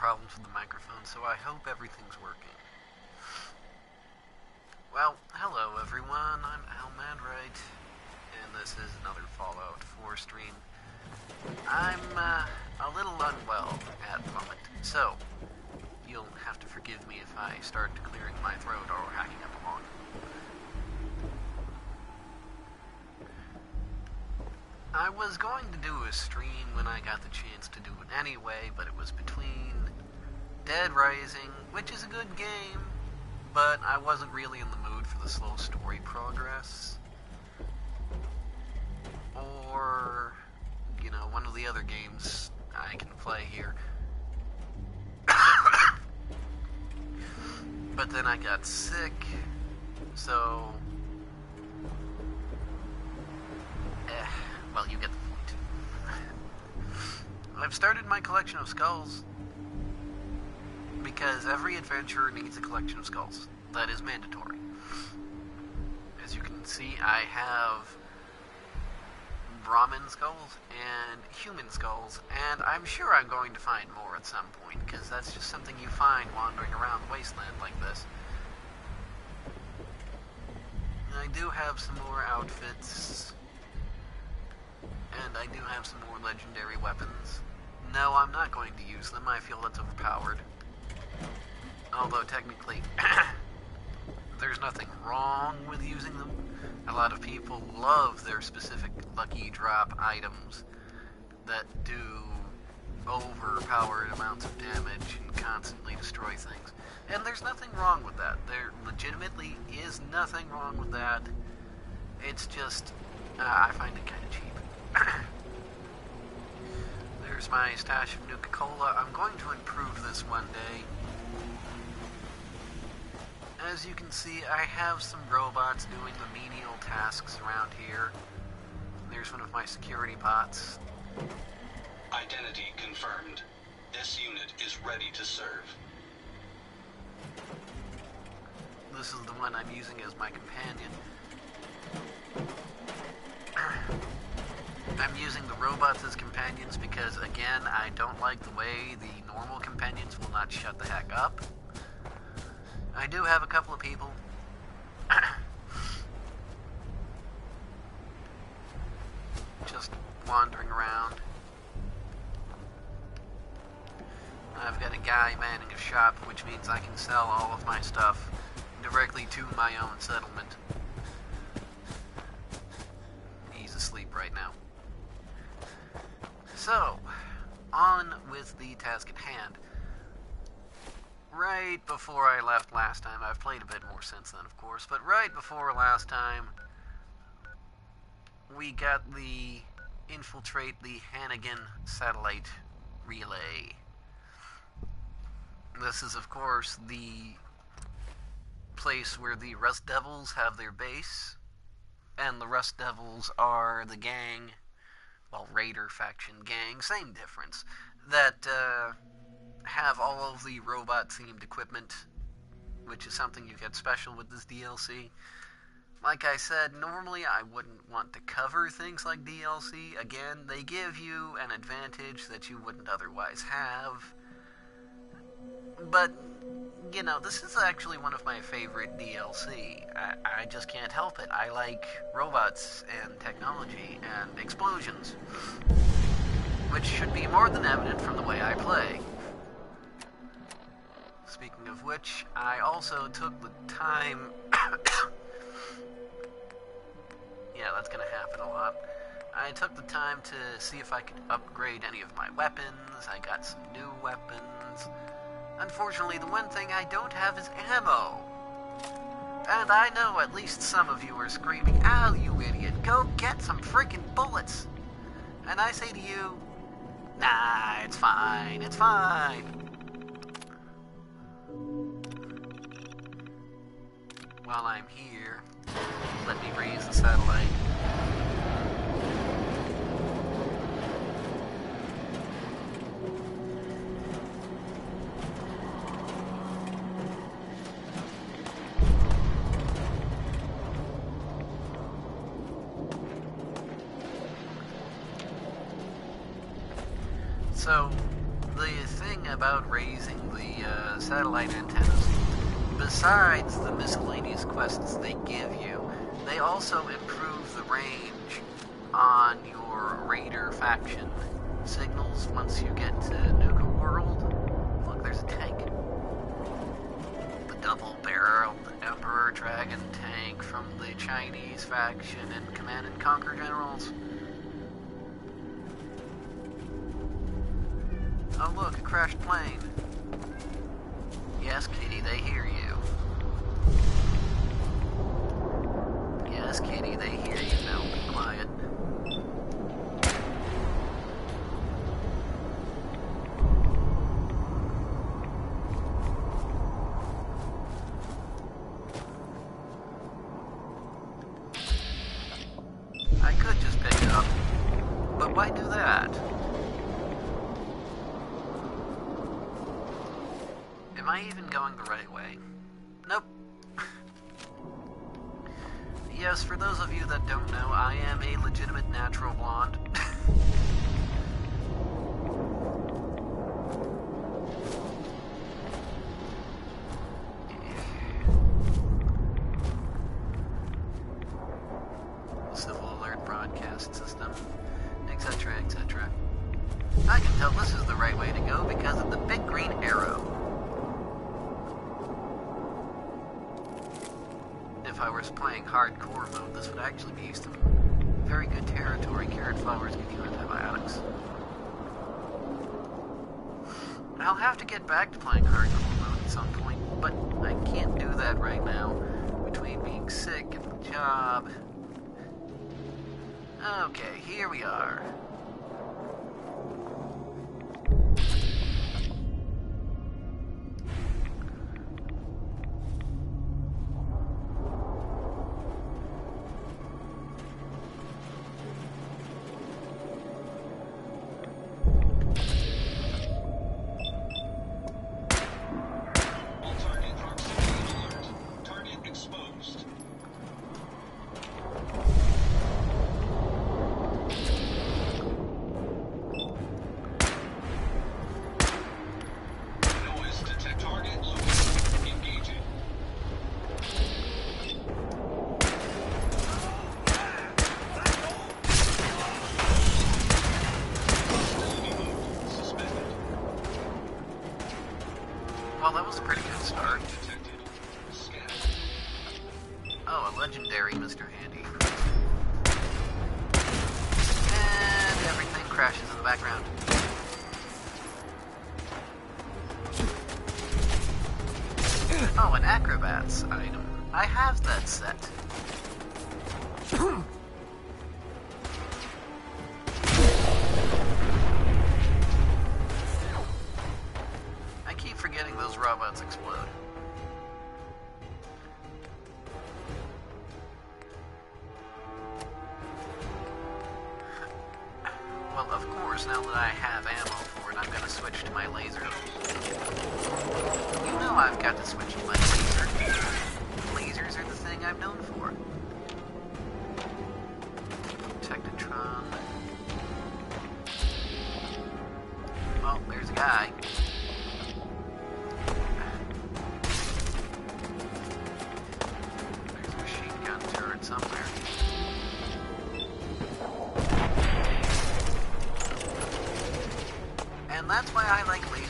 problems with the microphone, so I hope everything's working. Well, hello everyone, I'm Almadright, and this is another Fallout 4 stream. I'm a little unwell at the moment, so you'll have to forgive me if I start clearing my throat or hacking up along. I was going to do a stream when I got the chance to do it anyway, but it was between Dead Rising, which is a good game, but I wasn't really in the mood for the slow story progress, or, you know, one of the other games I can play here. But then I got sick, so well, you get the point. I've started my collection of skulls because every adventurer needs a collection of skulls. That is mandatory. As you can see, I have Brahmin skulls and human skulls, and I'm sure I'm going to find more at some point, because that's just something you find wandering around the wasteland like this. I do have some more outfits, and I do have some more legendary weapons. No, I'm not going to use them. I feel that's overpowered. Although, technically, there's nothing wrong with using them. A lot of people love their specific lucky drop items that do overpowered amounts of damage and constantly destroy things. And there's nothing wrong with that. There legitimately is nothing wrong with that. It's just, I find it kind of cheap. There's my stash of Nuka-Cola. I'm going to improve this one day. As you can see, I have some robots doing the menial tasks around here. There's one of my security bots. Identity confirmed. This unit is ready to serve. This is the one I'm using as my companion. I'm using the robots as companions because, again, I don't like the way the normal companions will not shut the heck up. I do have a couple of people. Just wandering around. I've got a guy manning a shop, which means I can sell all of my stuff directly to my own settlement. He's asleep right now. So, on with the task at hand. Right before I left last time, I've played a bit more since then, of course, but right before last time, we got the infiltrate the Hannigan satellite relay. This is, of course, the place where the Rust Devils have their base, and the Rust Devils are the gang, well, Raider faction gang, same difference, that, have all of the robot-themed equipment, which is something you get special with this DLC. Like I said, normally I wouldn't want to cover things like DLC. Again, they give you an advantage that you wouldn't otherwise have. But, you know, this is actually one of my favorite DLC. I just can't help it. I like robots and technology and explosions, which should be more than evident from the way I play. Speaking of which, I also took the time... yeah, that's gonna happen a lot. I took the time to see if I could upgrade any of my weapons. I got some new weapons. Unfortunately, the one thing I don't have is ammo. And I know at least some of you are screaming, "Ow, you idiot, go get some freaking bullets!" And I say to you, nah, it's fine, it's fine. While I'm here, let me raise the satellite. So, the the thing about raising the satellite antennas, besides the miscellaneous quests they give you, they also improve the range on your Raider faction signals once you get to Nuka World. Look, there's a tank. The double-barreled Emperor Dragon tank from the Chinese faction and Command and Conquer Generals. Oh look, a crashed plane. Yes, Kitty, they hear you. Yes, Kitty, they hear you. Now be quiet. I could just pick it up, but why do that? Am I even going the right way? Nope. Yes, for those of you that don't know, I am a legitimate natural blonde. Civil alert broadcast system, etc., etc. I can tell this is the right way to go because of the big green arrow. If I was playing hardcore mode, this would actually be some very good territory. Carrot flowers give you antibiotics. I'll have to get back to playing hardcore mode at some point, but I can't do that right now, between being sick and the job. Okay, here we are. Well, that was a pretty good start. Oh, a legendary Mr. Handy. And everything crashes in the background. Oh, an acrobat's item. I have that set. I keep forgetting those robots explode. Well, of course, now that I have ammo for it, I'm gonna switch to my laser. You know I've got to switch to my laser. Lasers are the thing I'm known for. Protectatron. Oh, there's a guy. There's a machine gun turret somewhere. And that's why I like lasers.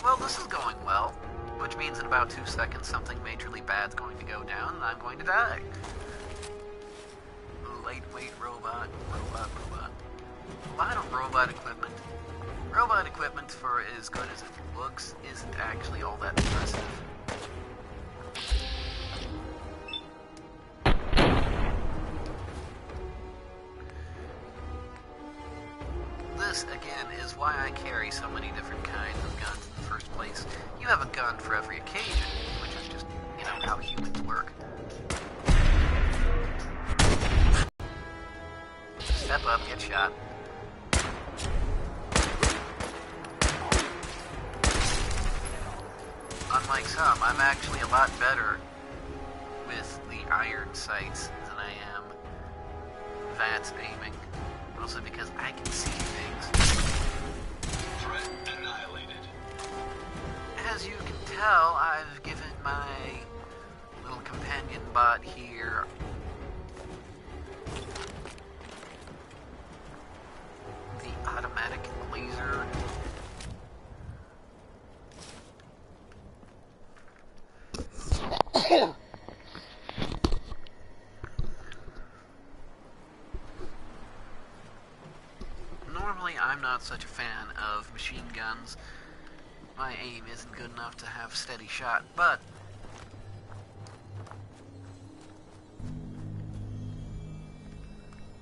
Well, this is going well, which means in about 2 seconds something majorly bad's going to go down and I'm going to die. Lightweight robot. A lot of robot equipment. Robot equipment, for as good as it looks, isn't actually all that impressive. This, again, is why I carry so many different kinds of guns in the first place. You have a gun for every occasion, which how humans work. Step up, get shot. Unlike some, I'm actually a lot better with the iron sights than I am advanced aiming. Also because I can see things. Threat annihilated. As you can tell, I've given my little companion bot here the automatic laser. Normally, I'm not such a fan of machine guns. My aim isn't good enough to have steady shot, but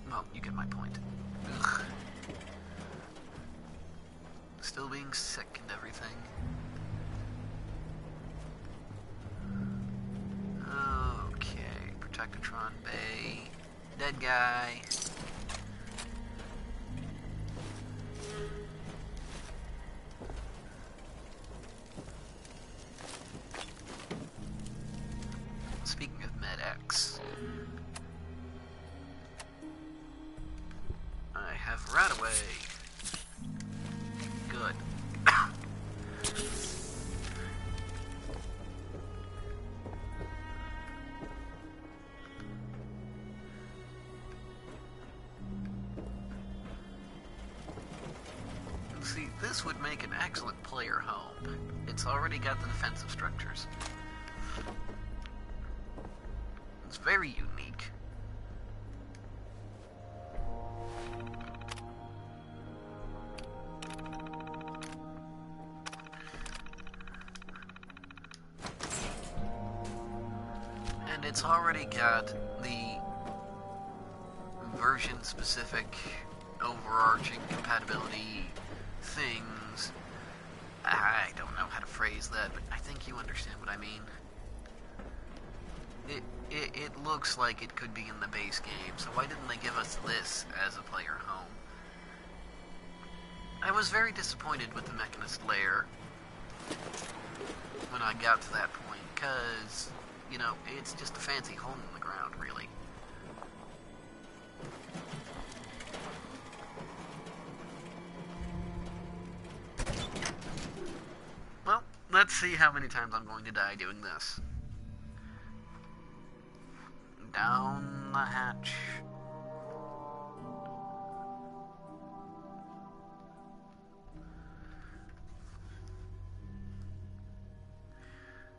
well, you get my point. Ugh. Still being sick and everything. Okay, Protectron Bay. Dead guy. Speaking of MedX, I have Radaway. Good. See, this would make an excellent player home. It's already got the defensive structures. It's very unique. And it's already got the version-specific, overarching compatibility things. I don't know how to phrase that, but I think you understand what I mean. It looks like it could be in the base game, so why didn't they give us this as a player home? I was very disappointed with the Mechanist lair when I got to that point, because, you know, it's just a fancy hole in the ground, really. Well, let's see how many times I'm going to die doing this. Down the hatch.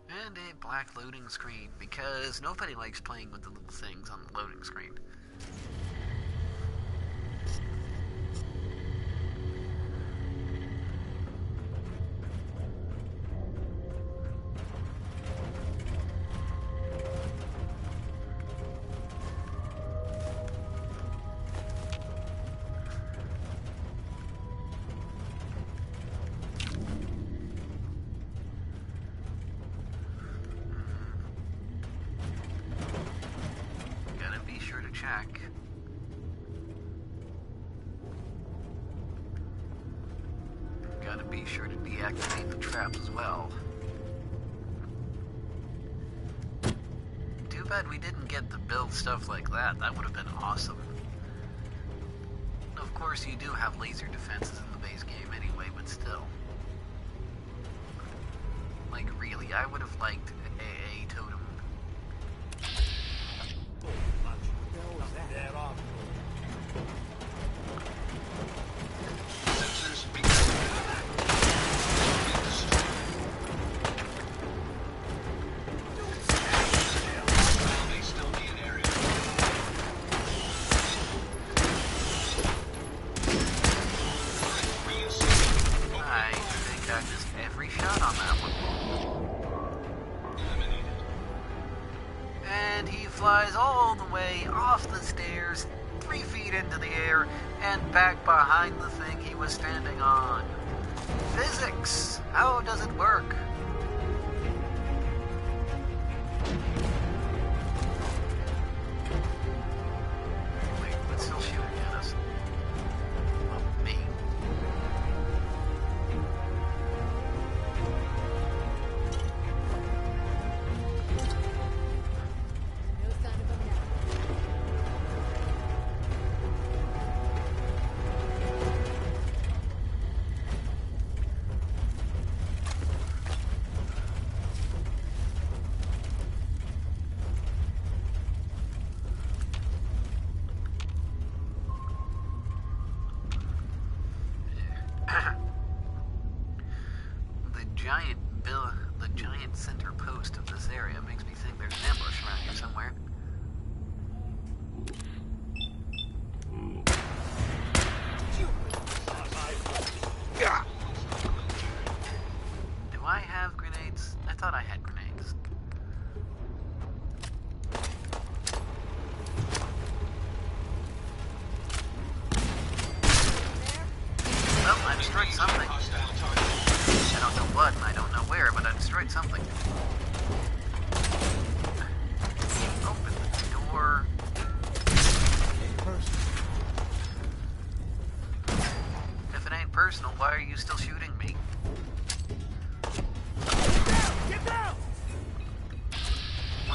And a black loading screen, because nobody likes playing with the little things on the loading screen. Check. Gotta be sure to deactivate the traps as well. Too bad we didn't get to build stuff like that. That would have been awesome. Of course, you do have laser defenses in the base game anyway, but still. Like, really, I would have liked a totem. Sensors begin Well, may still be an area. I think I missed every shot on that one. Eliminated. And he flies all the way off the stairs, 3 feet into the air, and back behind the thing he was standing on. Physics! How does it work?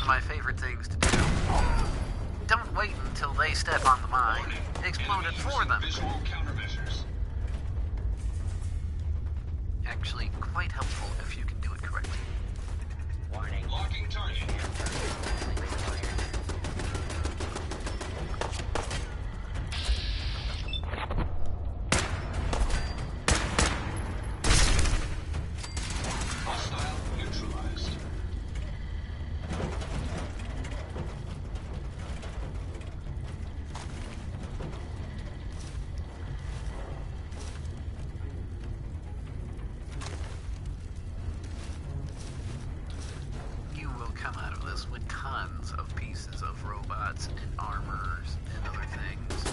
of my favorite things to do. Don't wait until they step on the mine. Warning. Explode it Enemy for using them. Visual countermeasures. Actually, quite helpful if you can do it correctly. Warning. Locking target. Hostile neutralized. You will come out of this with tons of pieces of robots and armors and other things.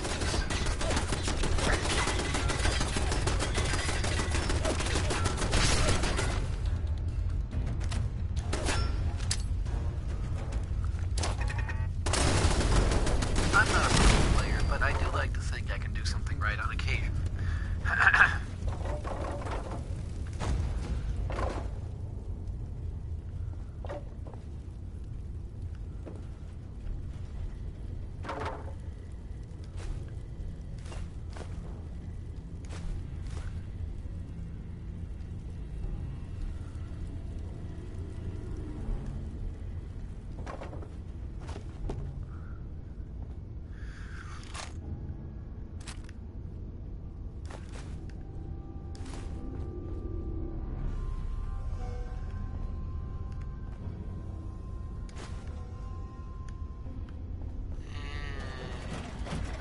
I'm not a pro player, but I do like to think I can do something right on occasion.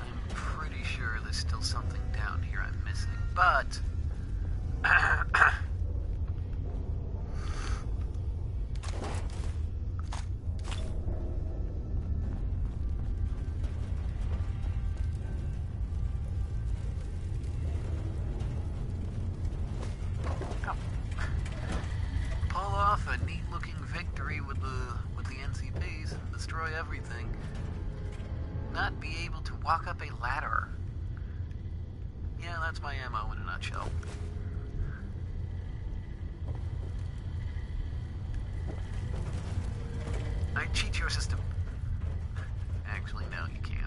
I'm pretty sure there's still something down here I'm missing, but pull off a neat-looking victory with the NCPs and destroy everything. Not be able to walk up a ladder. Yeah, that's my MO in a nutshell. I cheat your system. Actually, no, you can't.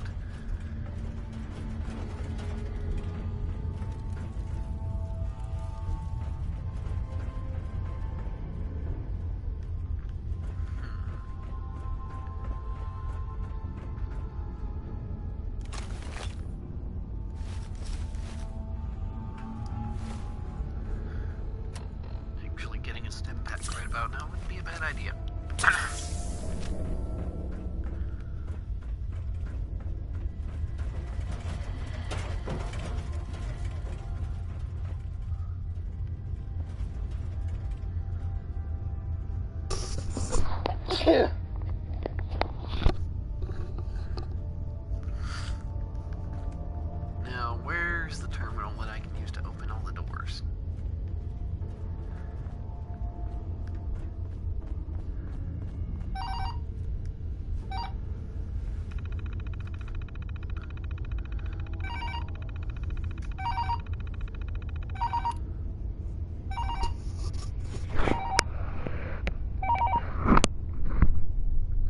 Actually, getting a stim pack right about now wouldn't be a bad idea. Now, where's the terminal that I can use to open all the doors?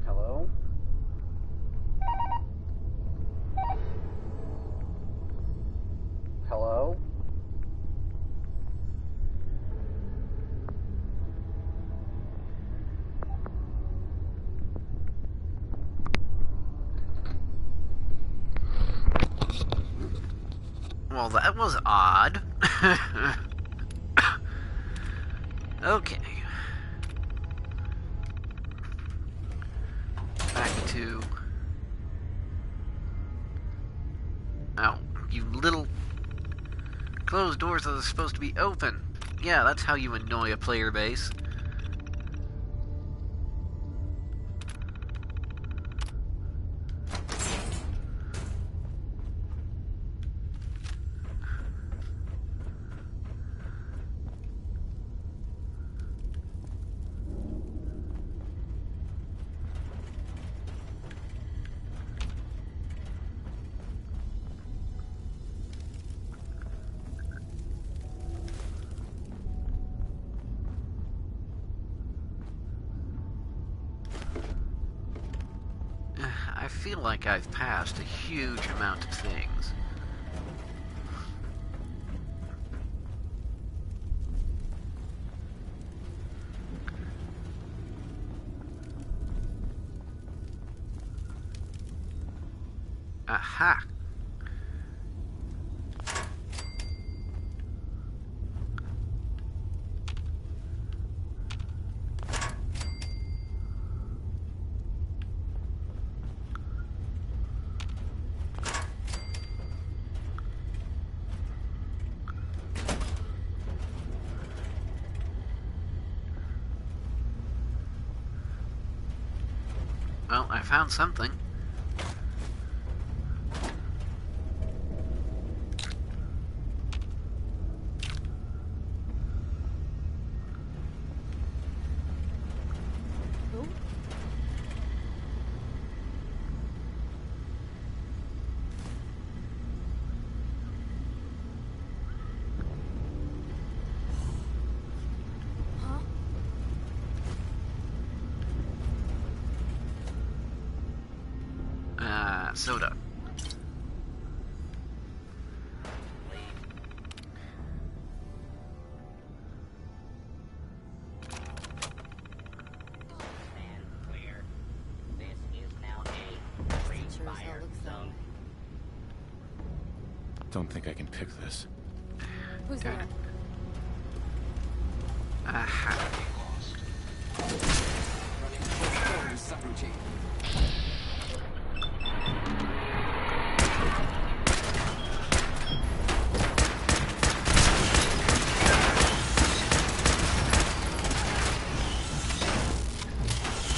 Hello? Hello? Well, that was odd. Okay. Back to... Oh, you little... Closed doors that are supposed to be open. Yeah, that's how you annoy a player base. feel like I've passed a huge amount of things. Aha! Well, I found something. Soda. Stand clear. This is now a free fire zone. Don't think I can pick this. Who's there? Aha.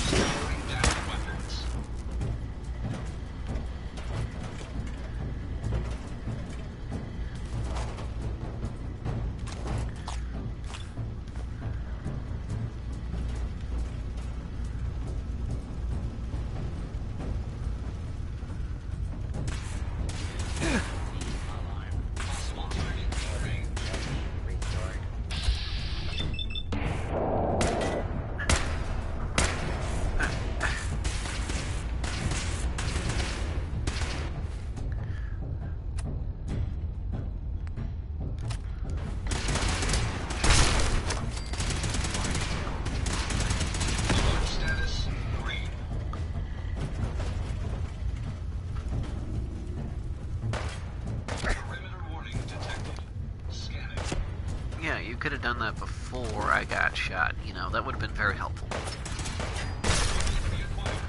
Bring down weapons. Alarm. Possible target in range. Restored. Alert status green. Perimeter warning detected. Scanning. Yeah, you could have done that before I got shot. You know, that would have been very helpful. Reacquired.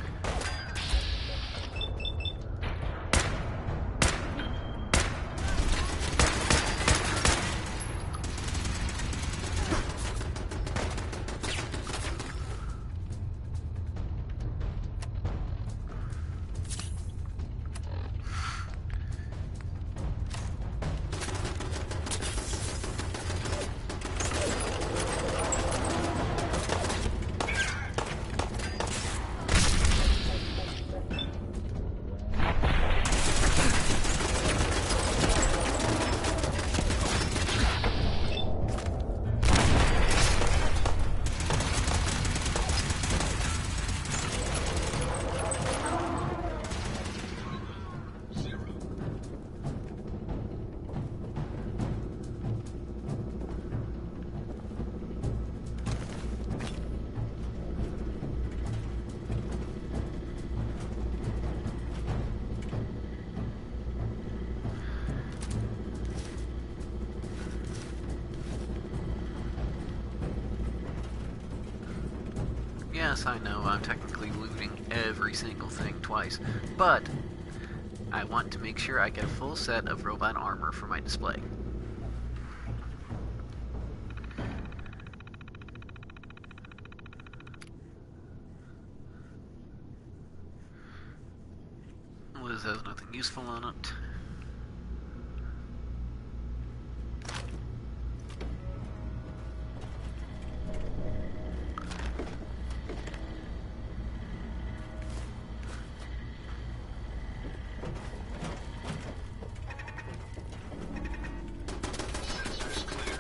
Zero. Yes, I know, I'm technically looting every single thing twice, but I want to make sure I get a full set of robot armor for my display. Liz has nothing useful on it. Sensors clear.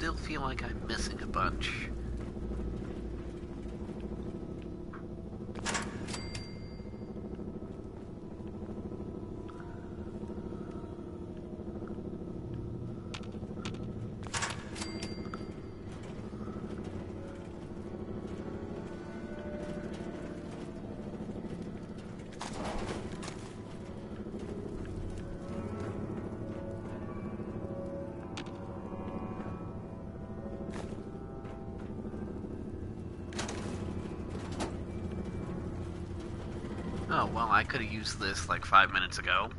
still feel like I'm missing a bunch. Oh, well, I could have used this like 5 minutes ago.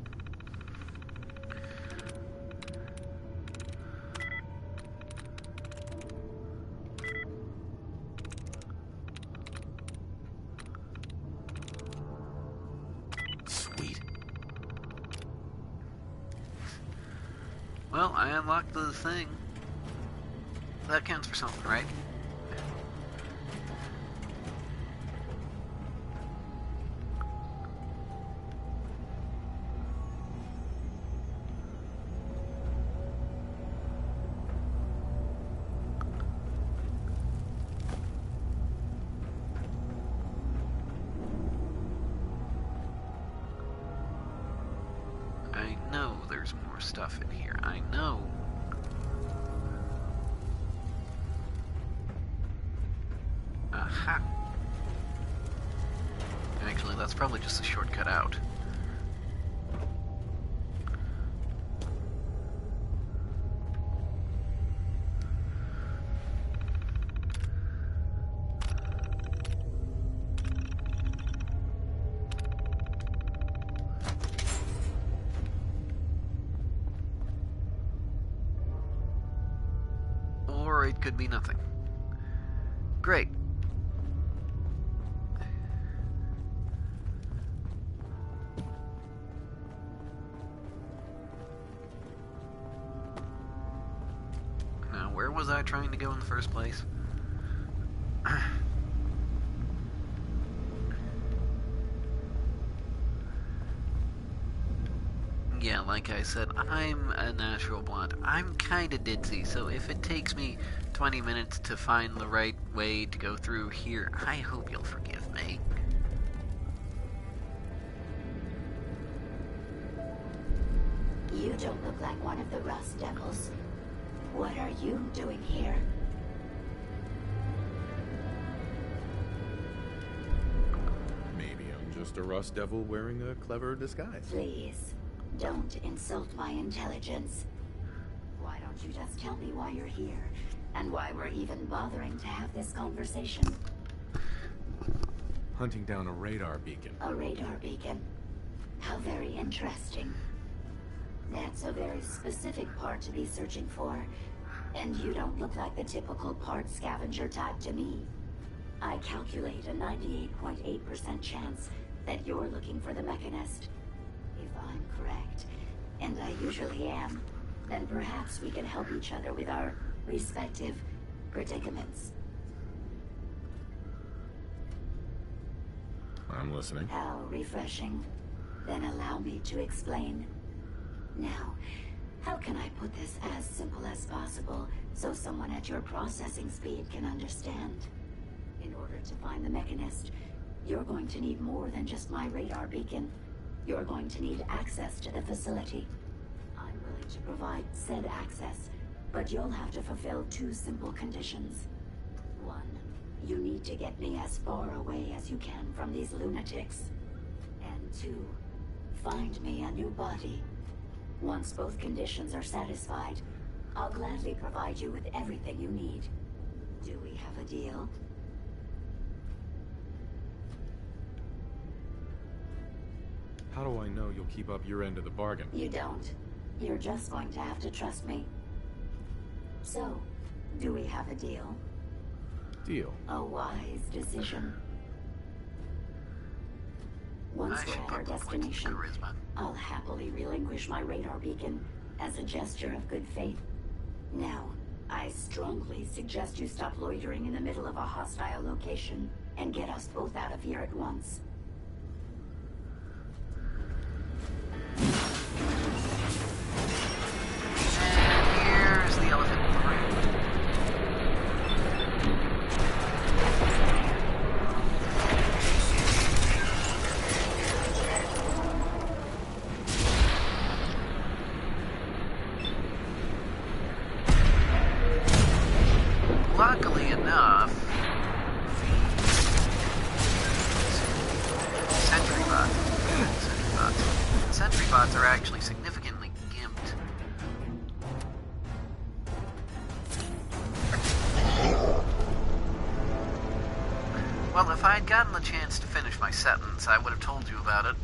Sweet. Well, I unlocked the thing. That counts for something, right? I know there's more stuff in here. I know. Aha. Actually, that's probably just a shortcut out. Or it could be nothing. Great. Now, where was I trying to go in the first place? Yeah, like I said, I'm a natural blonde. I'm kinda ditzy, so if it takes me 20 minutes to find the right way to go through here, I hope you'll forgive me. You don't look like one of the Rust Devils. What are you doing here? Maybe I'm just a rust devil wearing a clever disguise. Please, don't insult my intelligence. Why don't you just tell me why you're here, and why we're even bothering to have this conversation? Hunting down a radar beacon. A radar beacon. How very interesting. That's a very specific part to be searching for, and you don't look like the typical part scavenger type to me. I calculate a 98.8% chance that you're looking for the Mechanist. If I'm correct, and I usually am, then perhaps we can help each other with our respective predicaments. I'm listening. How refreshing. Then allow me to explain. Now, how can I put this as simple as possible so someone at your processing speed can understand? In order to find the Mechanist, you're going to need more than just my radar beacon. You're going to need access to the facility. I'm willing to provide said access, but you'll have to fulfill two simple conditions. One, you need to get me as far away as you can from these lunatics. And two, find me a new body. Once both conditions are satisfied, I'll gladly provide you with everything you need. Do we have a deal? How do I know you'll keep up your end of the bargain? You don't. You're just going to have to trust me. So, do we have a deal? Deal. A wise decision. Once I we're should at our put more points in destination, charisma. I'll happily relinquish my radar beacon as a gesture of good faith. Now, I strongly suggest you stop loitering in the middle of a hostile location and get us both out of here at once. And here's the elephant in the room. luckily enough, sentry bots are actually significantly gimped. Well, if I had gotten the chance to finish my sentence, I would have told you about it.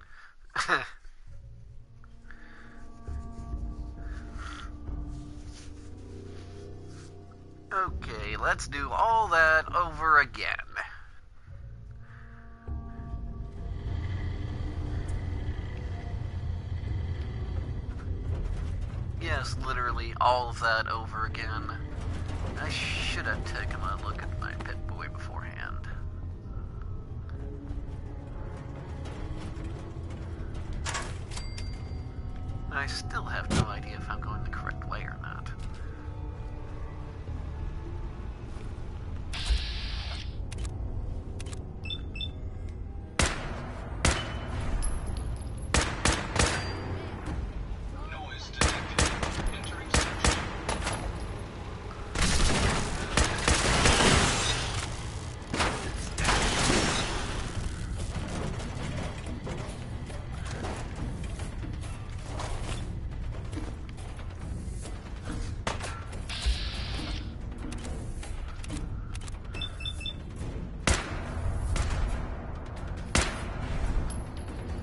Okay, let's do all that over again. Yes, literally all of that over again. I should have taken a look at my Pip-Boy beforehand. I still have no idea if I'm going the correct way or not. Noise detected. Entering section.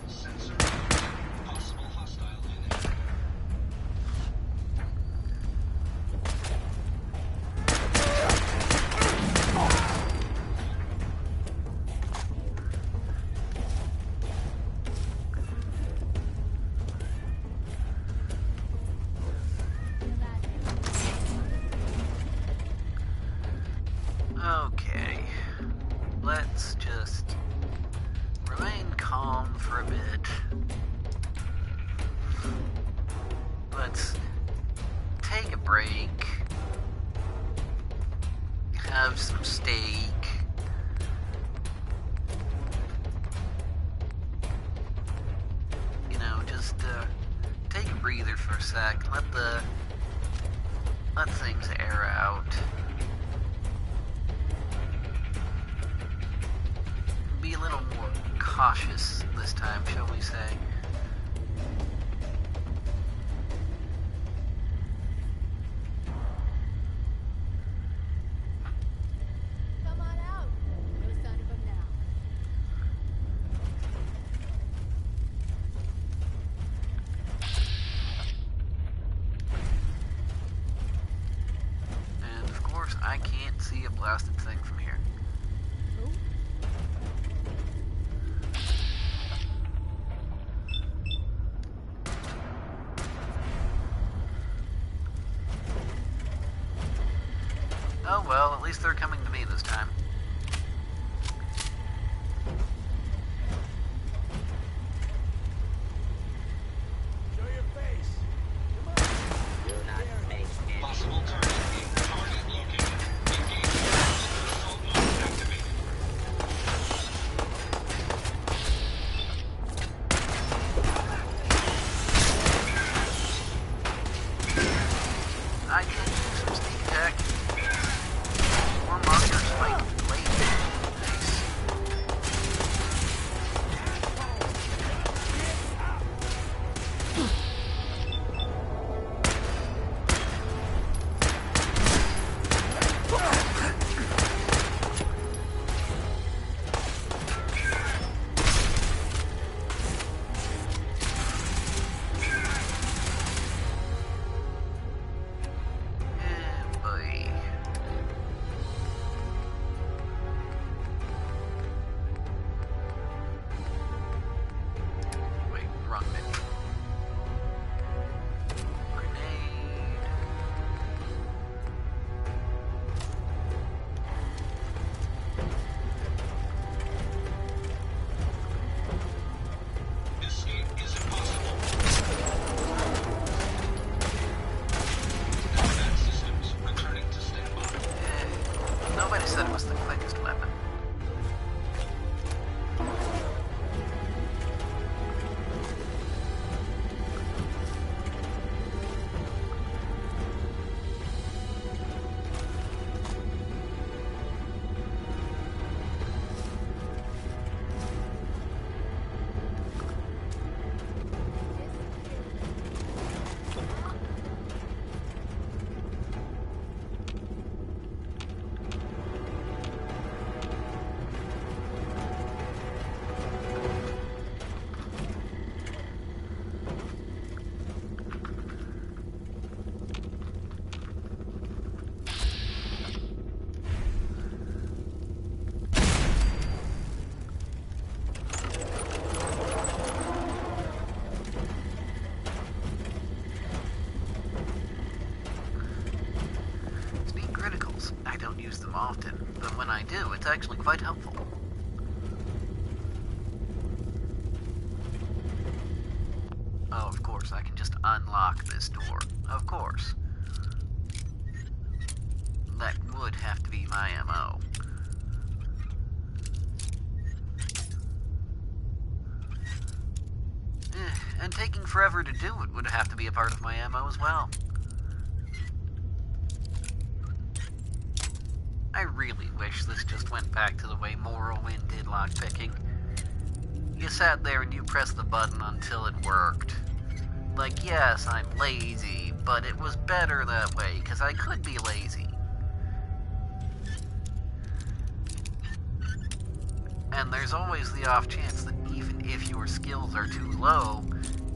Sensor. Possible hostile in area. Okay, let's just remain calm for a bit. Let's take a break, have some steak. You know, just take a breather for a sec. Let things air out. Be a little more cautious this time, shall we say. Come on out. No sign of him now. And of course, I can't see a blasted thing from here. Oh well, at least they're coming to me this time. Do not make any Possible target located. Engage. Assault mode activated. I can use some sneak attack. Or monster spike. them often, but when I do, it's actually quite helpful. Oh, of course, I can just unlock this door. Of course. That would have to be my MO. And taking forever to do it would have to be a part of my MO as well. I really wish this just went back to the way Morrowind did lockpicking. You sat there and you pressed the button until it worked. Like, yes, I'm lazy, but it was better that way, because I could be lazy. And there's always the off chance that even if your skills are too low,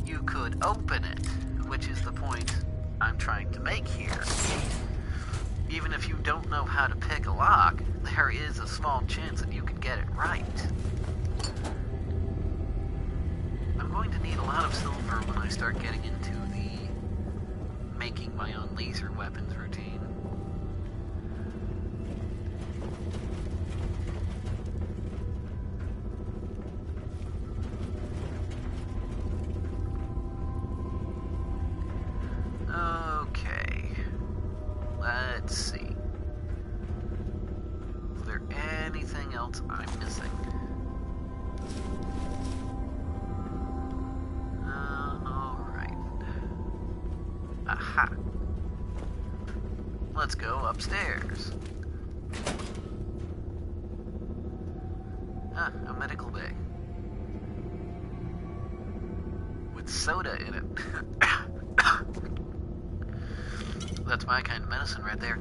you could open it, which is the point I'm trying to make here. Even if you don't know how to pick a lock, there is a small chance that you could get it right. I'm going to need a lot of silver when I start getting into the making my own laser weapons routine. Okay, let's see. Is there anything else I'm missing? Alright. Aha. Let's go upstairs. Ah, a medical bay. With soda in it. That's my kind of medicine right there.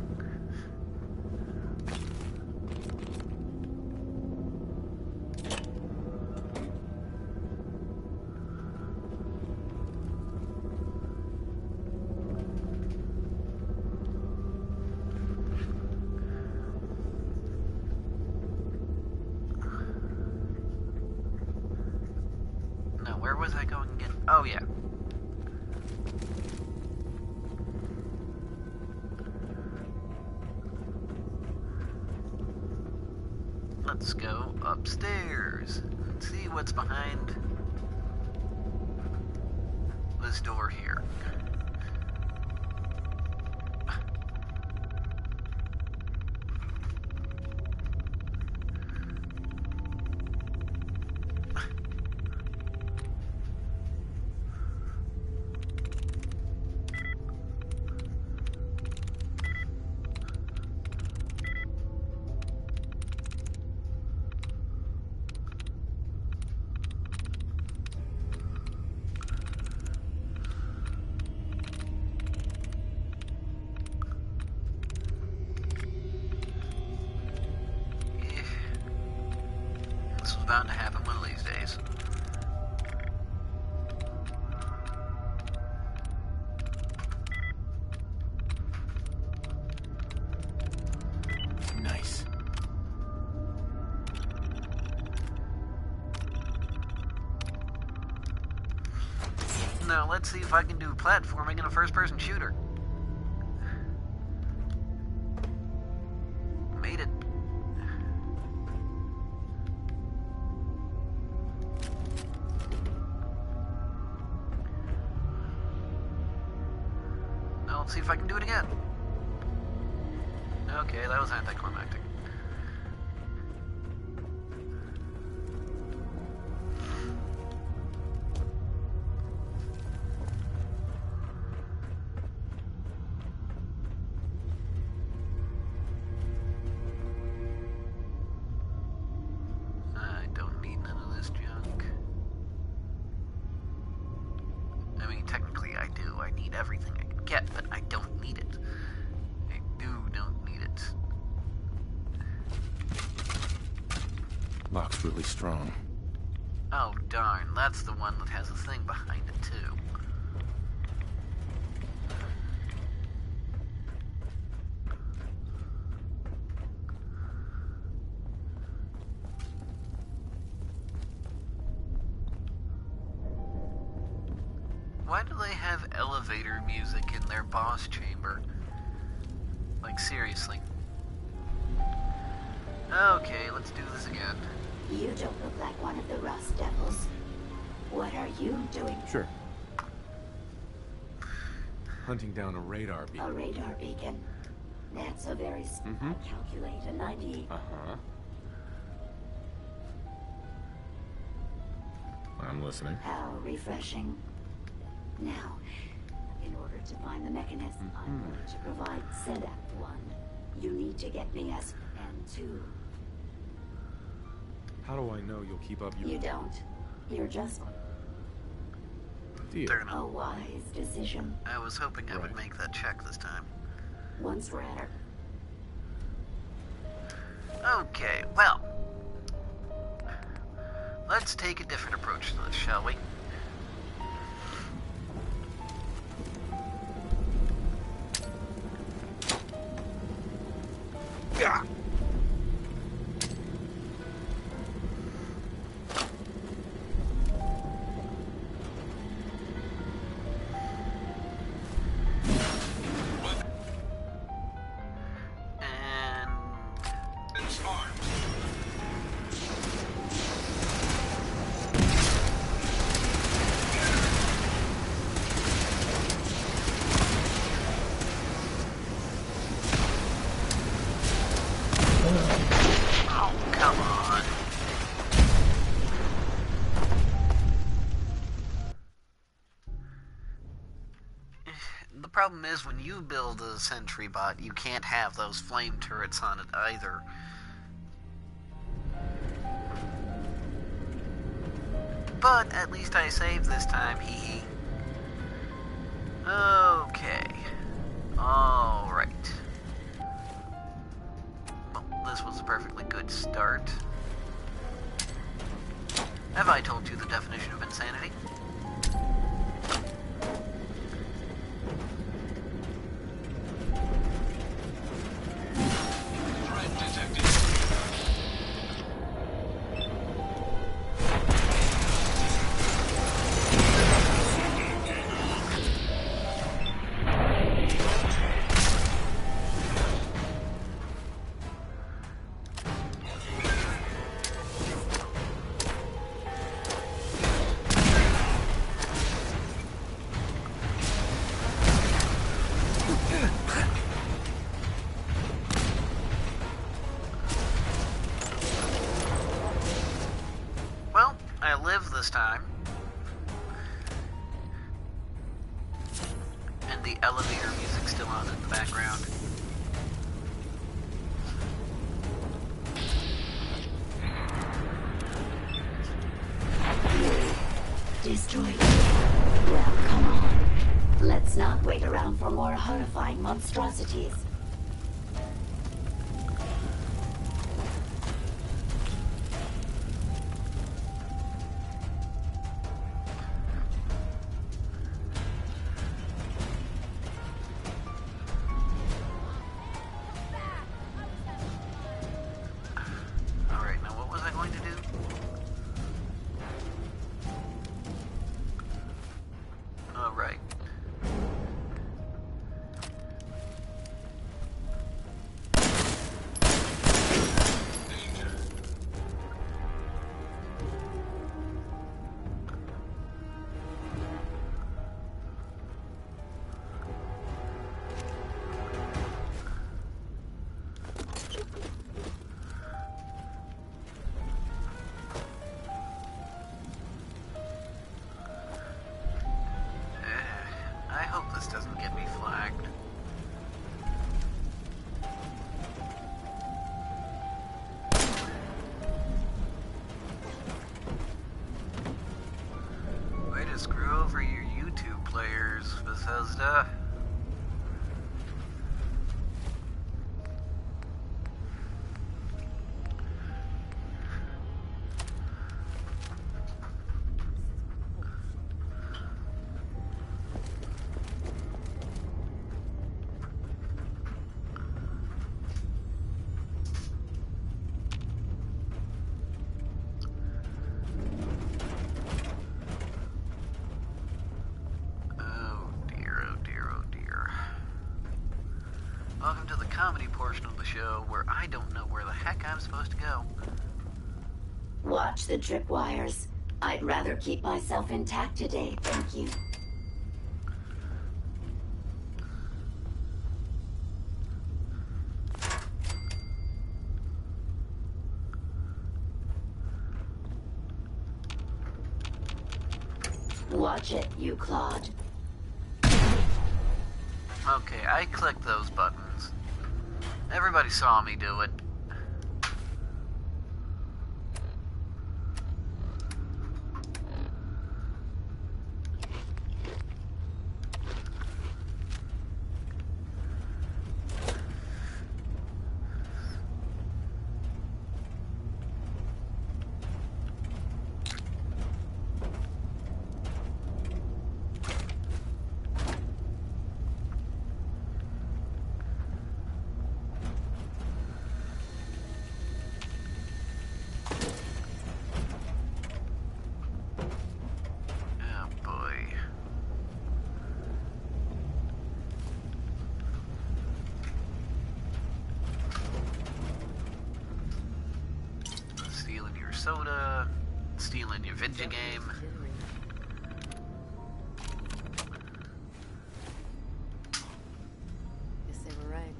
No, where was I going again? Oh, yeah. Let's go upstairs and see what's behind this door here. This was bound to happen one of these days. Nice. Now let's see if I can do platforming in a first-person shooter. Made it. Now let's see if I can do it again. Okay, that was anticlimactic. I don't need none of this junk. I mean, technically I do. I need everything I can get, but I don't need it. I don't need it. Lock's really strong. Oh, darn. That's the one that has a thing behind it, too. Why do they have elevator music in their boss chamber? Like, seriously. Okay, let's do this again. You don't look like one of the Rust Devils. What are you doing? Sure. Hunting down a radar A beacon. radar beacon. That's a very Mhm. I calculate a 90. Uh-huh. I'm listening. How refreshing. Now, in order to find the mechanism I'm going to provide said Act 1, you need to get me as and 2. How do I know you'll keep up your You don't. You're just deal? Fair a enough. wise decision. I was hoping I would Right. make that check this time. Once we're at our Okay, well. Let's take a different approach to this, shall we? Yeah. And Weapons armed. oh, come on. The problem is when you build a sentry bot, you can't have those flame turrets on it either. But at least I saved this time, hee hee. Okay. Alright. Well, this was a perfectly good start. Have I told you the definition of insanity? Threat detected. Well, I live this time. And the elevator music's still on in the background. destroyed. Well, come on. Let's not wait around for more horrifying monstrosities. Alright, now what was I going to do? Alright. comedy portion of the show where I don't know where the heck I'm supposed to go. Watch the tripwires. I'd rather keep myself intact today, thank you. Watch it, you Claude. Okay, I clicked those buttons. Everybody saw me do it. Oh boy. Stealing your soda, stealing your video game. Guess they were right.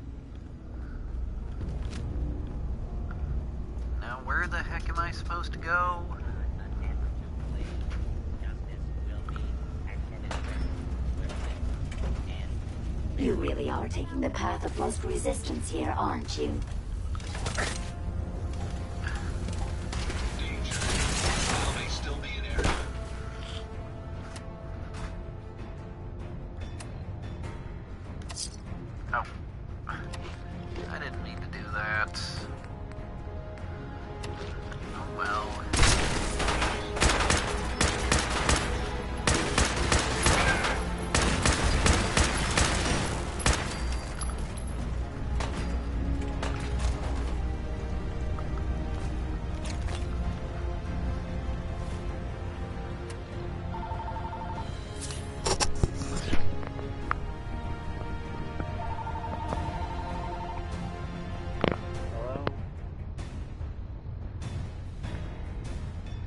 Now where the heck am I supposed to go? Unambiguously, justice will be administered swiftly and You really are taking the path of most resistance here, aren't you? Danger. While may still be an area. Oh. I didn't mean to do that. Oh well. Hello?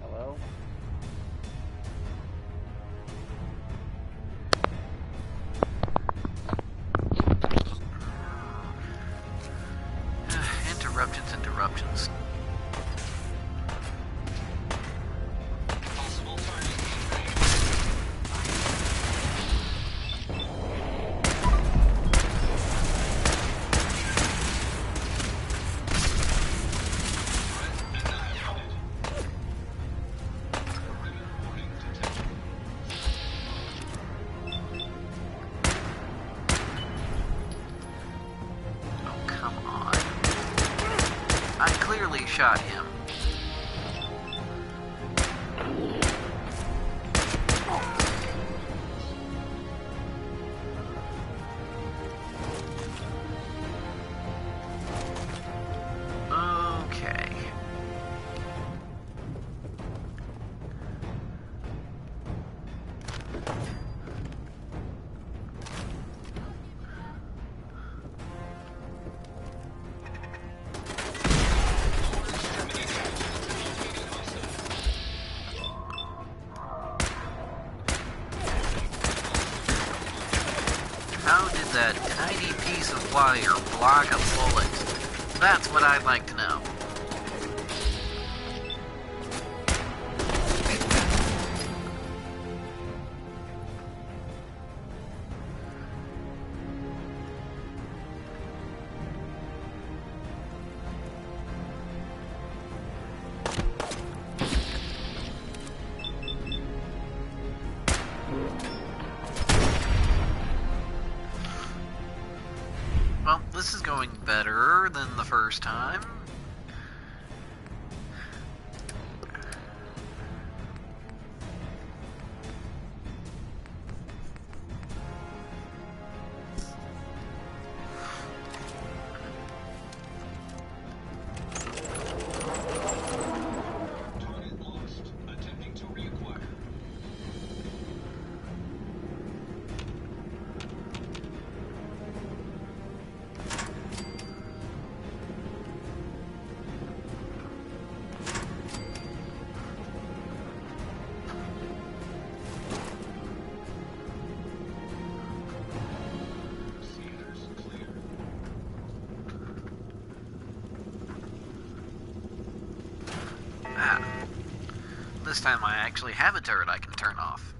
Hello? Interruptions. Possible target in range. Threat annihilated. Perimeter warning detected. Oh, come on. I clearly shot him. Okay. How did that tiny piece of wire block a bullet? That's what I'd like to know. Well, this is going better than the first time. Target lost. Attempting to reacquire. this time I actually have a turret I can turn off.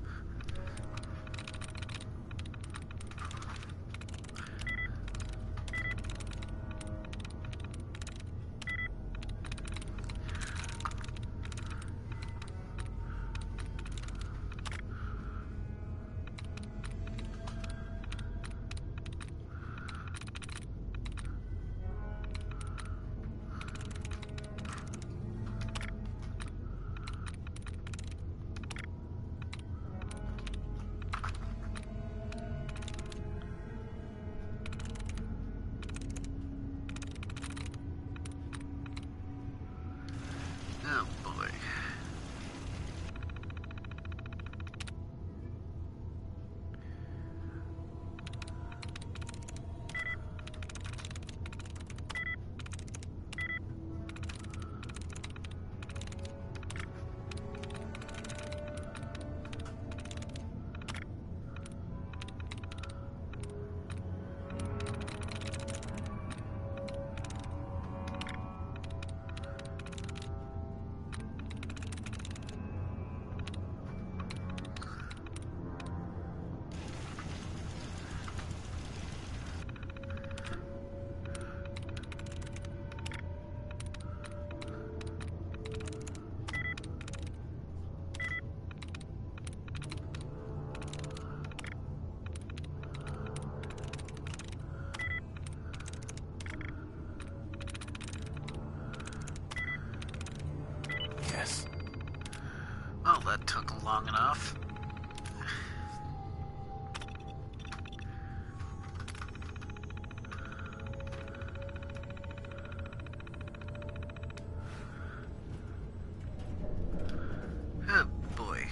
Oh boy. Yes. Well, that took long enough. Oh boy.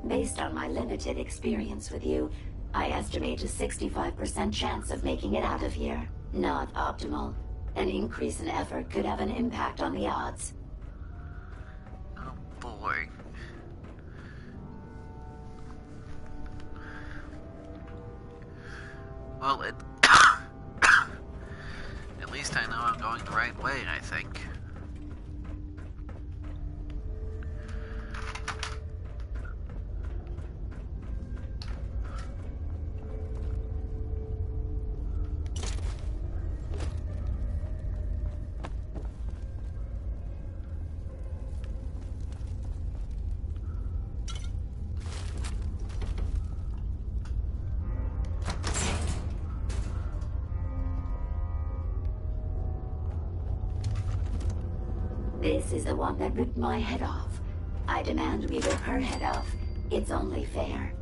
Based on my limited experience with you, I estimate a 65% chance of making it out of here. Not optimal. An increase in effort could have an impact on the odds. Oh boy. Well, at least I know I'm going the right way, I think. This is the one that ripped my head off. I demand we rip her head off. It's only fair.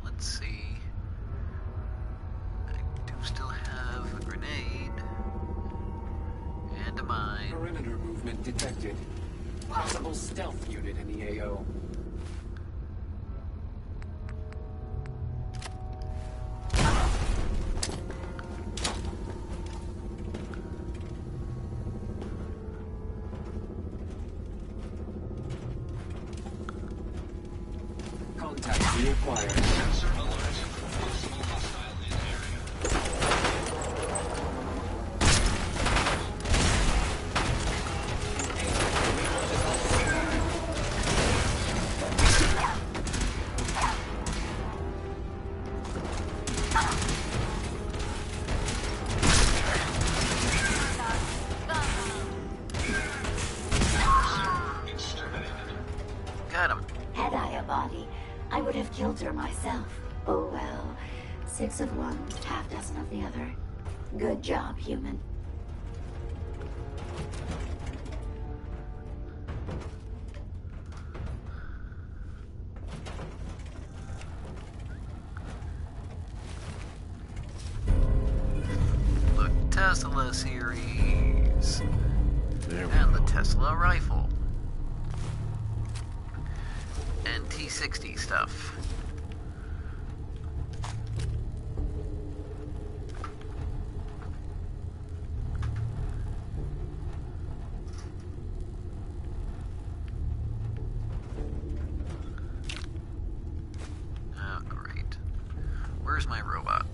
Let's see. I do still have a grenade. And a mine. Perimeter movement detected. Possible stealth unit in the AO. Contact reacquired. Sensor alert. Possible hostile in area. Exterminated. Got him. Had I a body, I would have killed her myself. Oh well. 6 of one, half dozen of the other. Good job, human. Tesla series. There we And the go. Tesla rifle. And T-60 stuff. Oh, great. Where's my robot?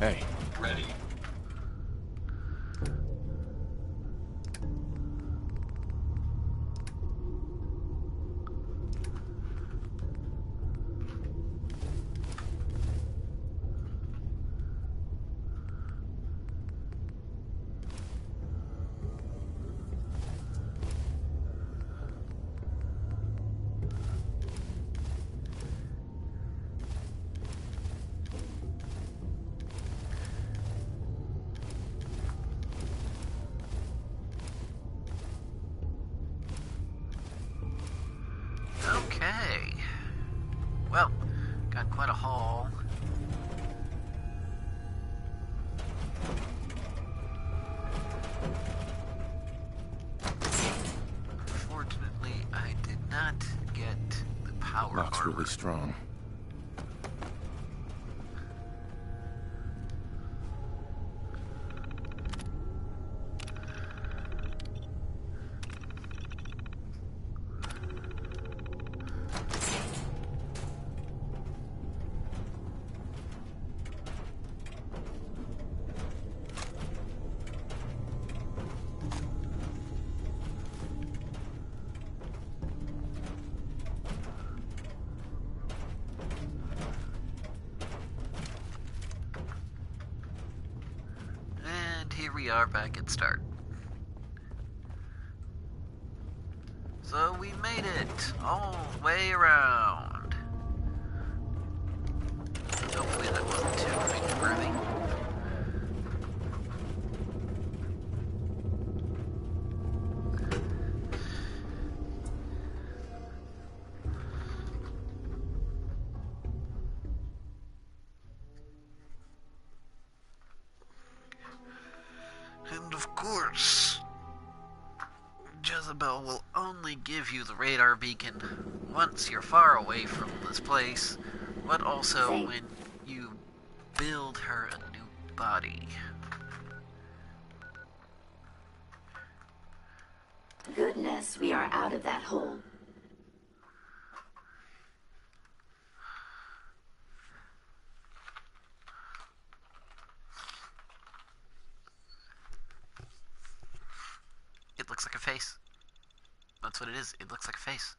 Hey, Ready. Okay. Well, got quite a haul. Fortunately, I did not get the power lock's armor. really strong. And here we are back at start. So we made it all the way around. Hopefully that wasn't too cringe-worthy. And of course, Jezebel will only give you the radar beacon once you're far away from this place, but also Say. when you build her a new body. Goodness, we are out of that hole. It looks like a face. That's what it is. It looks like a face.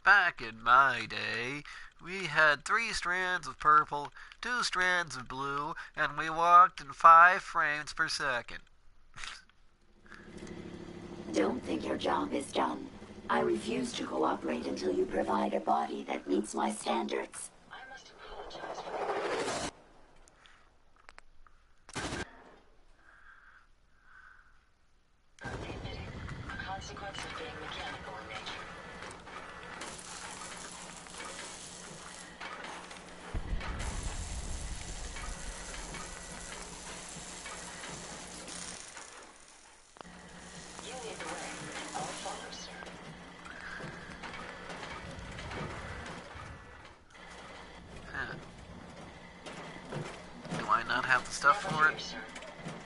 Back in my day, we had 3 strands of purple, 2 strands of blue, and we walked in 5 frames per second. Don't think your job is done. I refuse to cooperate until you provide a body that meets my standards. I must apologize for that. Admitting a consequence of being mechanical in nature. You lead the way, and I'll follow, sir. Huh. Do I not have the stuff Never for fear, it? sir.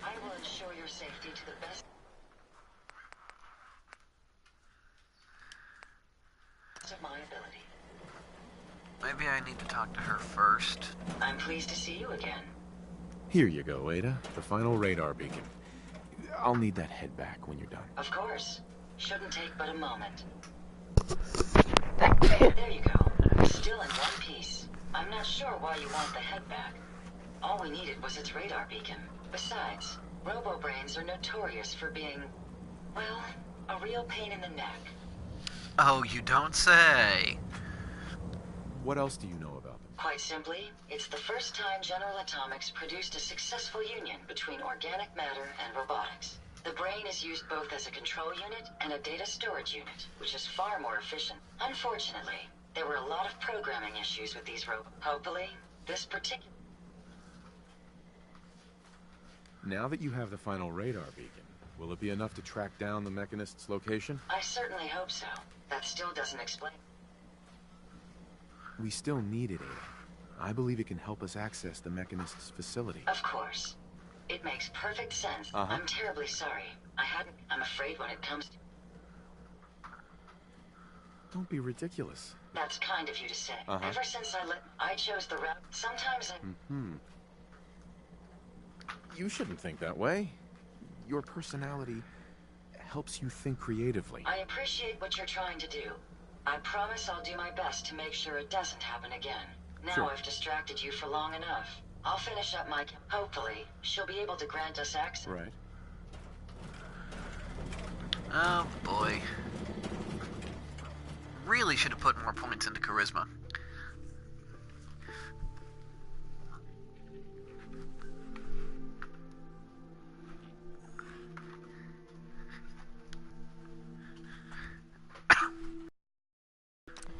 I will ensure your safety to the best of my ability. Maybe I need to talk to her first. I'm pleased to see you again. Here you go, Ada. The final radar beacon. I'll need that head back when you're done. Of course. Shouldn't take but a moment. There you go. Still in one piece. I'm not sure why you want the head back. All we needed was its radar beacon. Besides, robo-brains are notorious for being, well, a real pain in the neck. Oh, you don't say. What else do you know about them? Quite simply, it's the first time General Atomics produced a successful union between organic matter and robotics. The brain is used both as a control unit and a data storage unit, which is far more efficient. Unfortunately, there were a lot of programming issues with these robots. Hopefully, this particular... Now that you have the final radar beacon, will it be enough to track down the Mechanist's location? I certainly hope so. That still doesn't explain. We still need it, Ada. I believe it can help us access the Mechanist's facility. Of course. It makes perfect sense. I'm terribly sorry. I'm afraid when it comes to... Don't be ridiculous. That's kind of you to say. Ever since I chose the route, sometimes You shouldn't think that way. Your personality helps you think creatively. I appreciate what you're trying to do. I promise I'll do my best to make sure it doesn't happen again. Now Sure. I've distracted you for long enough. I'll finish up my... Hopefully, she'll be able to grant us access. Right. Oh boy. Really should have put more points into charisma.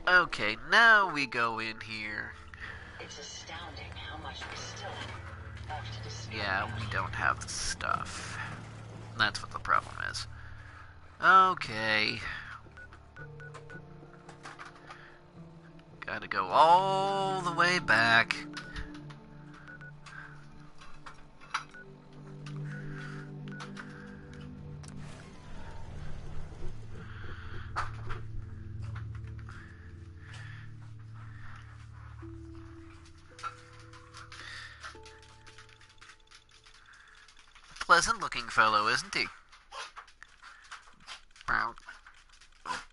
Okay, now we go in here. It's astounding how much we still have to discover. Yeah, we don't have the stuff. That's what the problem is. Okay. Gotta go all the way back. Pleasant looking fellow, isn't he? Bow.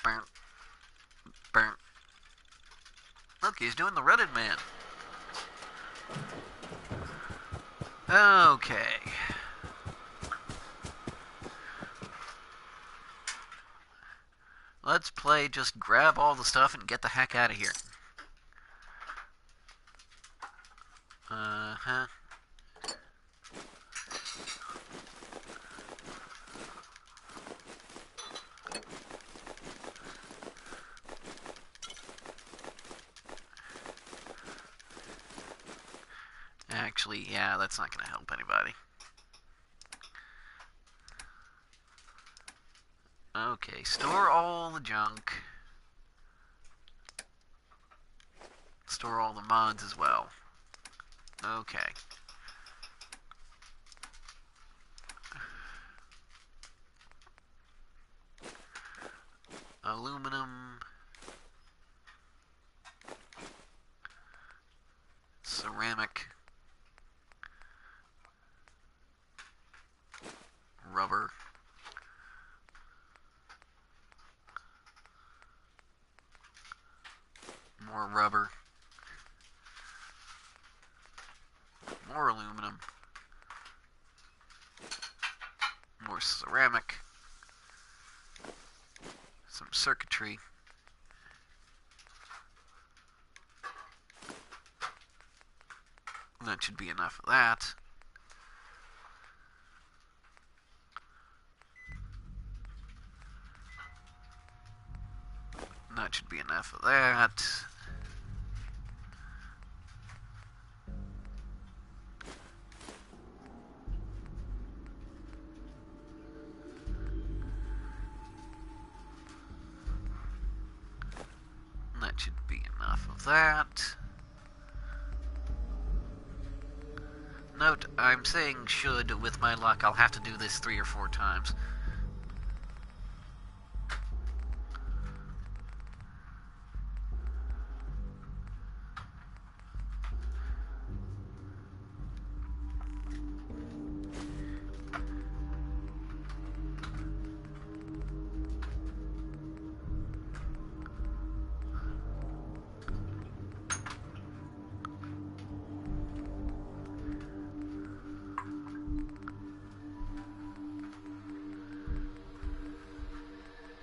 Bow. Bow. Look, he's doing the Reddit man. Okay. Let's play just grab all the stuff and get the heck out of here. Uh-huh. Actually, yeah, that's not going to help anybody. Okay, store all the junk. Store all the mods as well. Okay. Aluminum. Ceramic. Rubber. More rubber. More aluminum. More ceramic. Some circuitry. That should be enough of that. That should be enough of that. That should be enough of that. Note, I'm saying should. With my luck, I'll have to do this 3 or 4 times.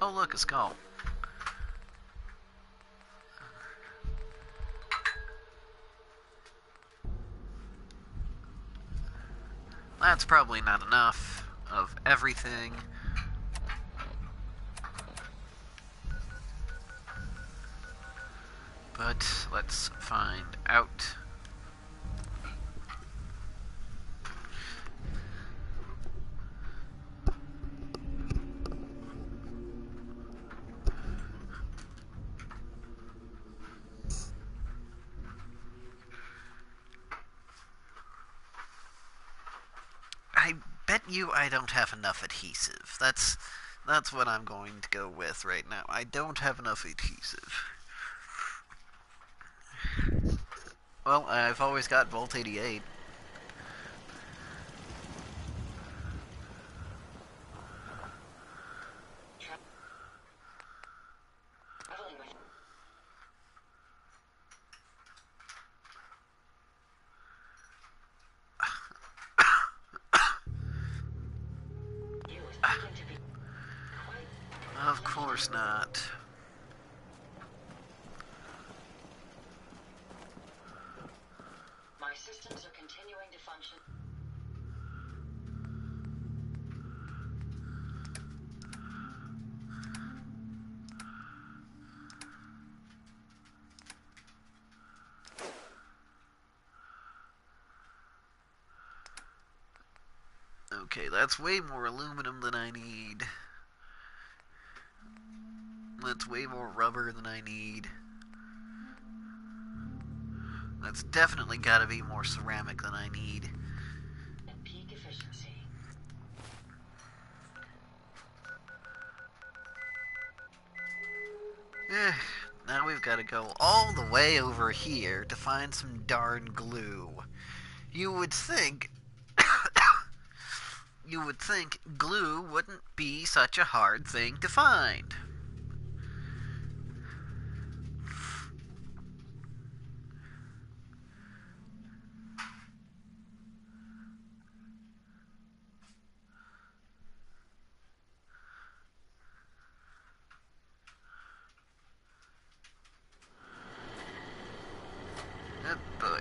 Oh look, a skull. That's probably not enough of everything. But let's find out. bet you I don't have enough adhesive. That's what I'm going to go with right now. I don't have enough adhesive. Well, I've always got Volt 88. Traveling with you is proving to be quite. Of course not. My systems are continuing to function. Okay, that's way more aluminum than I need. That's way more rubber than I need. That's definitely gotta be more ceramic than I need. At peak efficiency. Now we've gotta go all the way over here to find some darn glue. You would think... you would think glue wouldn't be such a hard thing to find. Oh boy.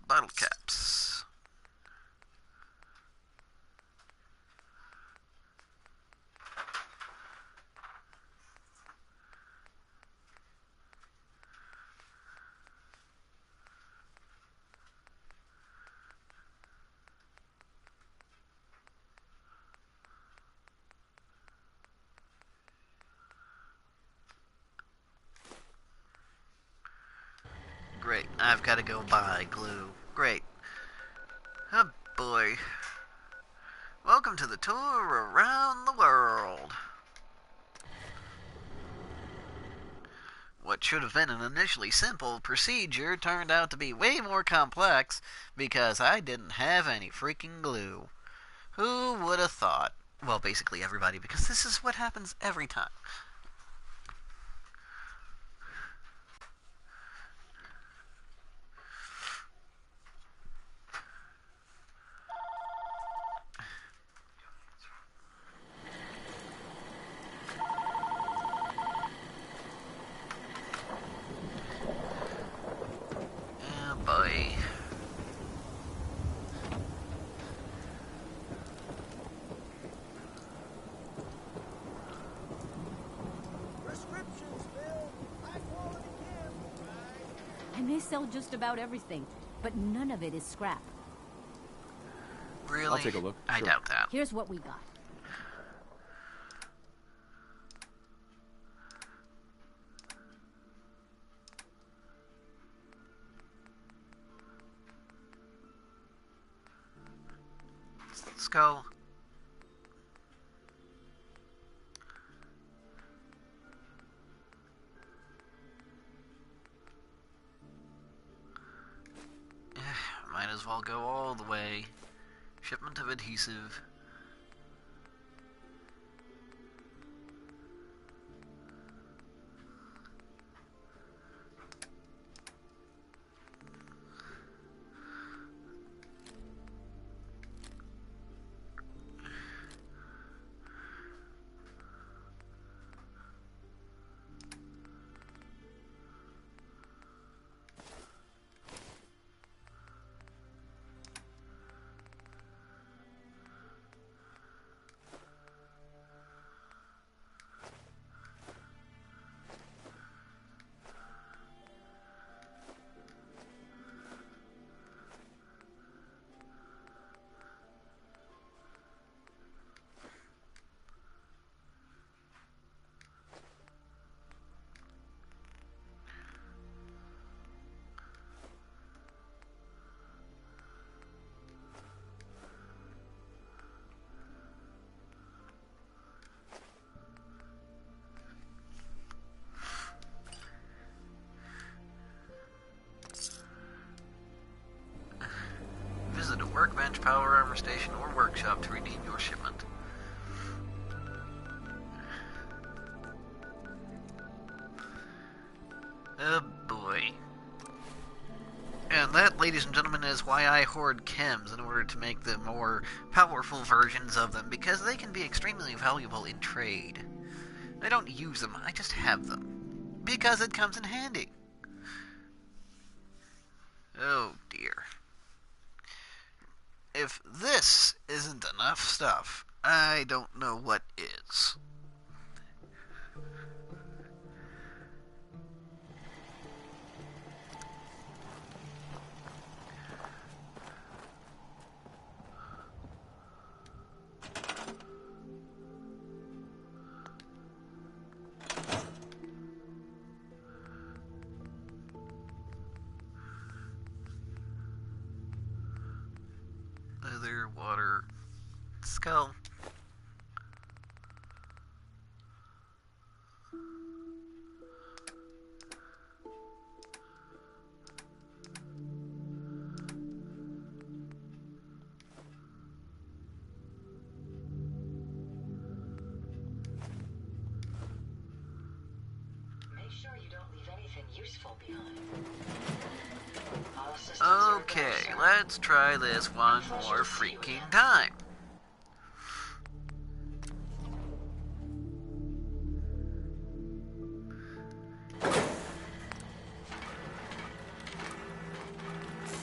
Bottle caps. Great, I've got to go buy glue. Great. Oh boy. Welcome to the tour around the world. What should have been an initially simple procedure turned out to be way more complex because I didn't have any freaking glue. Who would have thought? Well, basically everybody, because this is what happens every time. Oh boy. I may sell just about everything, but none of it is scrap. Really? I'll take a look. I Sure. doubt that. Here's what we got. Let's go. Might as well go all the way. Shipment of adhesive. power armor station or workshop to redeem your shipment. Oh boy. And that, ladies and gentlemen, is why I hoard chems in order to make the more powerful versions of them, because they can be extremely valuable in trade. I don't use them, I just have them. Because it comes in handy. Oh dear. If this isn't enough stuff, I don't know what is. Leather, water, skull. Make sure you don't leave anything useful behind. Okay, let's try this one more freaking time.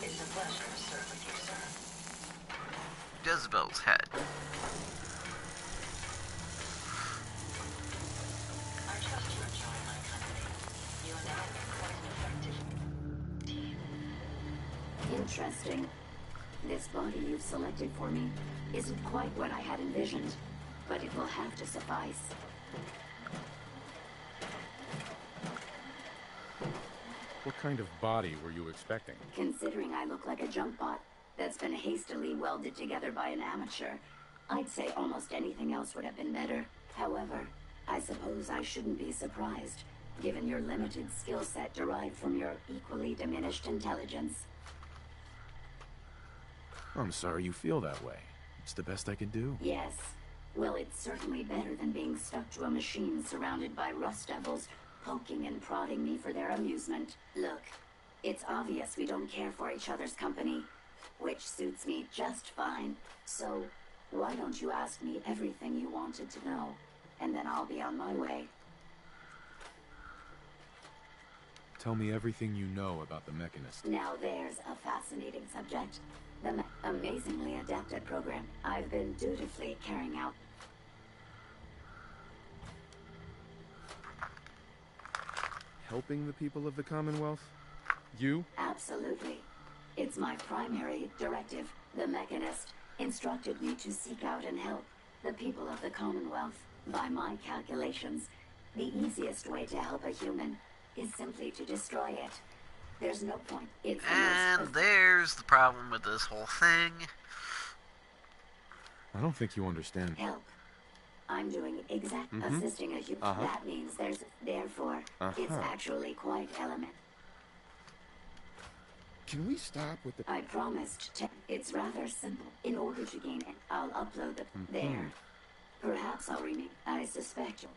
It's a pleasure to serve with you, sir. Jezebel's head. I trust you enjoy my company. You and I make quite an effective team. Interesting. This body you've selected for me isn't quite what I had envisioned, but it will have to suffice. What kind of body were you expecting? Considering I look like a junk bot that's been hastily welded together by an amateur, I'd say almost anything else would have been better. However, I suppose I shouldn't be surprised, given your limited skill set derived from your equally diminished intelligence. I'm sorry you feel that way. It's the best I can do. Yes. Well, it's certainly better than being stuck to a machine surrounded by rust devils, poking and prodding me for their amusement. Look, it's obvious we don't care for each other's company, which suits me just fine. So, why don't you ask me everything you wanted to know, and then I'll be on my way. Tell me everything you know about the Mechanist. Now there's a fascinating subject. The amazingly adapted program I've been dutifully carrying out. Helping the people of the Commonwealth? You? Absolutely. It's my primary directive. The Mechanist instructed me to seek out and help the people of the Commonwealth. By my calculations, the easiest way to help a human is simply to destroy it. There's no point. It's And there's the problem with this whole thing. I don't think you understand. help. I'm doing assisting a human. That means therefore, it's actually quite element. Can we stop with the... I promised to. It's rather simple. In order to gain it, I'll upload it there. Perhaps I'll remake. I suspect you'll.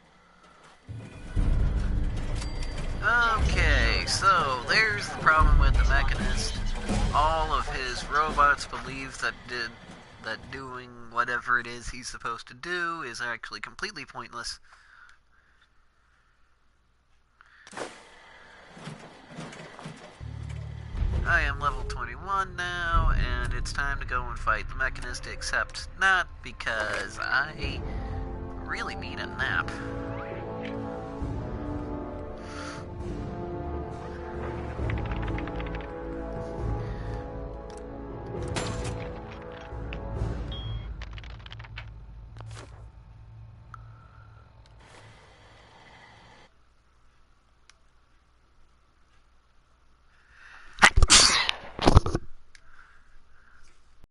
Okay, so there's the problem with the Mechanist. All of his robots believe that doing whatever it is he's supposed to do is actually completely pointless. I am level 21 now, and it's time to go and fight the Mechanist, except not because I really need a nap.